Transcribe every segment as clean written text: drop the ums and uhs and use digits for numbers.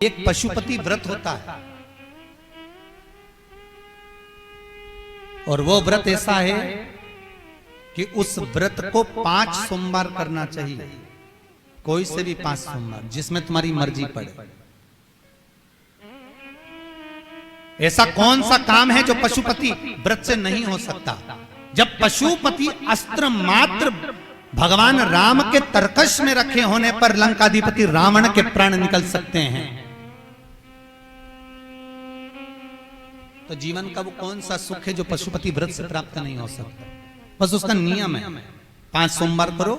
एक पशुपति व्रत होता है और वो व्रत ऐसा है कि उस व्रत को 5 सोमवार करना चाहिए, कोई से भी 5 सोमवार, जिसमें तुम्हारी मर्जी पड़े। ऐसा कौन सा काम है जो पशुपति व्रत से नहीं हो सकता? जब पशुपति अस्त्र मात्र भगवान राम के तरकश में रखे होने पर लंकाधिपति रावण के प्राण निकल सकते हैं, तो जीवन का वो कौन सा सुख है जो पशुपति व्रत से प्राप्त नहीं हो सकता? बस उसका नियम है, 5 सोमवार करो,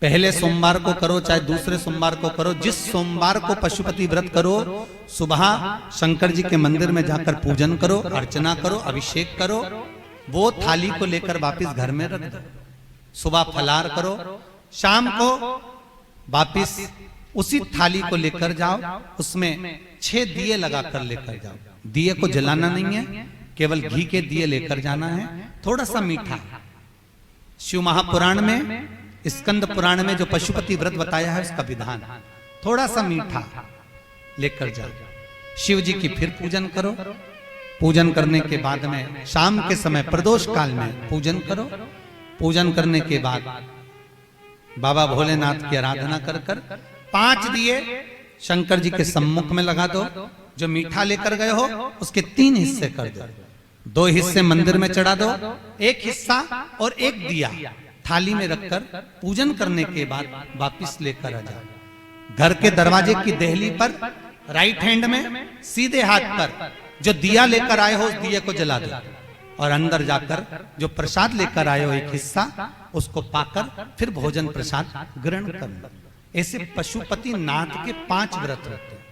पहले सोमवार को करो चाहे दूसरे सोमवार को करो। जिस सोमवार को पशुपति व्रत करो, सुबह शंकर जी के मंदिर में जाकर पूजन करो, अर्चना करो, अभिषेक करो, वो थाली को लेकर वापिस घर में रख दो। सुबह फलाहार करो, शाम को वापिस उसी थाली को लेकर जाओ, उसमें 6 दिए लगाकर लेकर जाओ। दिए को जलाना नहीं है, केवल घी के दिए लेकर जाना है, थोड़ा सा मीठा। शिव महापुराण में, स्कंद पुराण में जो पशुपति व्रत बताया है उसका विधान, थोड़ा सा मीठा लेकर जाओ। शिव जी की फिर पूजन करो, पूजन करने के बाद में शाम के समय प्रदोष काल में पूजन करो। पूजन करने के बाद बाबा भोलेनाथ की आराधना कर कर 5 दिए शंकर जी के सम्मुख में लगा दो। जो मीठा लेकर गए हो उसके 3 हिस्से कर दो, 2 हिस्से मंदिर में चढ़ा दो, 1 हिस्सा और 1 दिया थाली में रखकर पूजन करने के बाद वापिस लेकर आ जाओ। घर के दरवाजे की देहली पर राइट हैंड में सीधे हाथ पर जो दिया लेकर आए हो उस दिए को जला दो और अंदर जाकर जो प्रसाद लेकर आए हो 1 हिस्सा उसको पाकर फिर भोजन प्रसाद ग्रहण कर लो। ऐसे पशुपति नाथ के 5 व्रत होते हैं।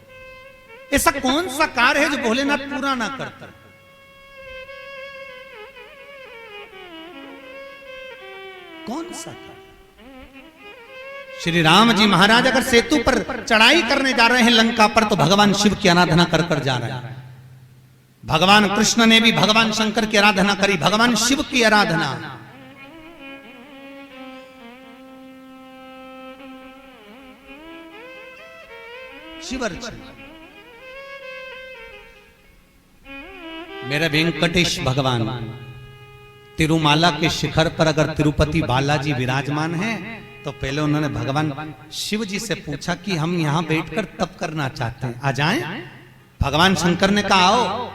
ऐसा कौन सा कार्य है जो भोलेनाथ पूरा ना करता? कौन सा कार्य? श्री राम जी महाराज अगर सेतु पर चढ़ाई करने जा रहे हैं लंका पर, तो भगवान शिव की आराधना कर कर जा रहे हैं। भगवान कृष्ण ने भी भगवान शंकर की आराधना करी, भगवान शिव की आराधना। शिवर्चन मेरे वेंकटेश भगवान तिरुमाला के शिखर पर अगर तिरुपति बालाजी विराजमान हैं, तो पहले उन्होंने भगवान शिव जी से पूछा कि हम यहां बैठकर तप करना चाहते हैं, आ जाएं? भगवान शंकर ने कहा आओ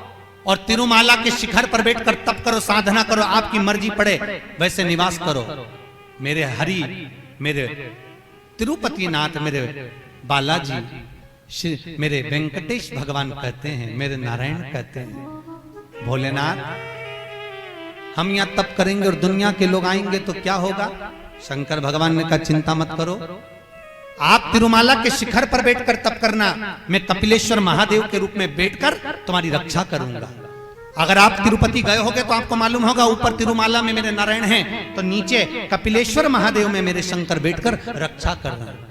और तिरुमाला के शिखर पर बैठकर तप करो, साधना करो, आपकी मर्जी पड़े वैसे निवास करो। मेरे हरि, मेरे तिरुपति नाथ, मेरे बालाजी, मेरे वेंकटेश भगवान कहते हैं, मेरे नारायण कहते हैं, भोलेनाथ हम यहां तप करेंगे और दुनिया के लोग आएंगे तो क्या होगा? शंकर भगवान ने कहा चिंता मत करो, आप तिरुमाला के शिखर पर बैठकर तप करना, मैं कपिलेश्वर महादेव के रूप में बैठकर तुम्हारी रक्षा करूंगा। अगर आप तिरुपति गए होगे तो आपको मालूम होगा, ऊपर तिरुमाला में मेरे नारायण हैं, तो नीचे कपिलेश्वर महादेव में मेरे शंकर बैठकर रक्षा कर रहे हैं।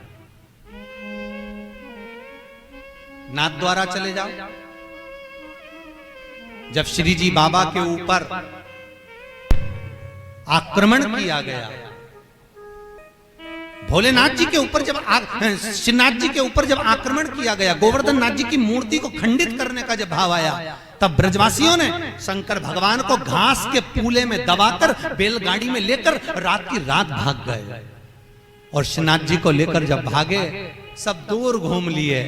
नाथ द्वारा चले जाओ। जब श्री जी बाबा के ऊपर आक्रमण किया गया, भोलेनाथ जी के ऊपर जब श्रीनाथ जी के ऊपर जब आक्रमण किया गया, गोवर्धन नाथ जी की मूर्ति को खंडित करने का जब भाव आया, तब ब्रजवासियों ने शंकर भगवान को घास के पूले में दबाकर बैलगाड़ी में लेकर रात की रात भाग गए। और श्रीनाथ जी को लेकर जब भागे, सब दूर घूम लिए,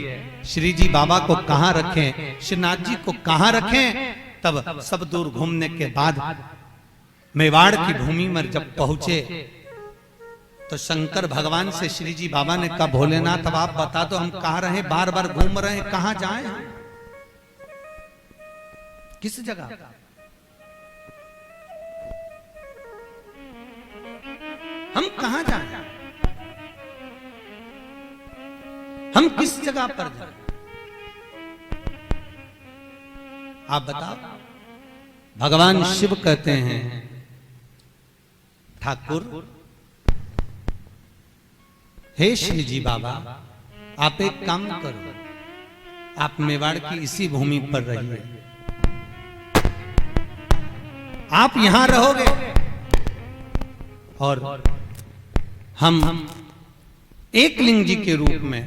श्री जी बाबा को कहां रखें, श्रीनाथ जी को कहां रखें। तब सब दूर घूमने के बाद मेवाड़ की भूमि में जब पहुंचे, तो शंकर भगवान से श्री जी बाबा ने कहा भोलेनाथ अब आप बता दो हम कहां रहे, बार बार घूम रहे हैं, कहां जाएं, किस जगह? हम कहां जाएं, हम किस जगह पर जाएं? आप बताओ। भगवान शिव कहते हैं ठाकुर, हे श्री जी बाबा आप एक काम करो, आप मेवाड़ की इसी भूमि पर रहिए, आप यहां रहोगे और हम एक लिंग जी के रूप में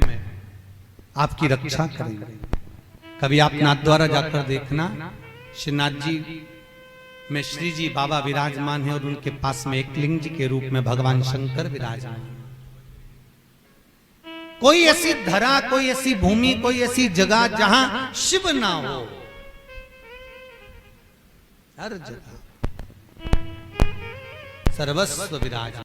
आपकी रक्षा करेंगे। कभी आप नाथद्वारा जाकर देखना, श्रीनाथ जी में श्री जी बाबा विराजमान है और उनके पास में एक लिंग जी के रूप में भगवान शंकर विराजमान है। कोई ऐसी धरा, कोई ऐसी भूमि, कोई ऐसी जगह जहां शिव ना हो, हर जगह सर्वस्व विराज।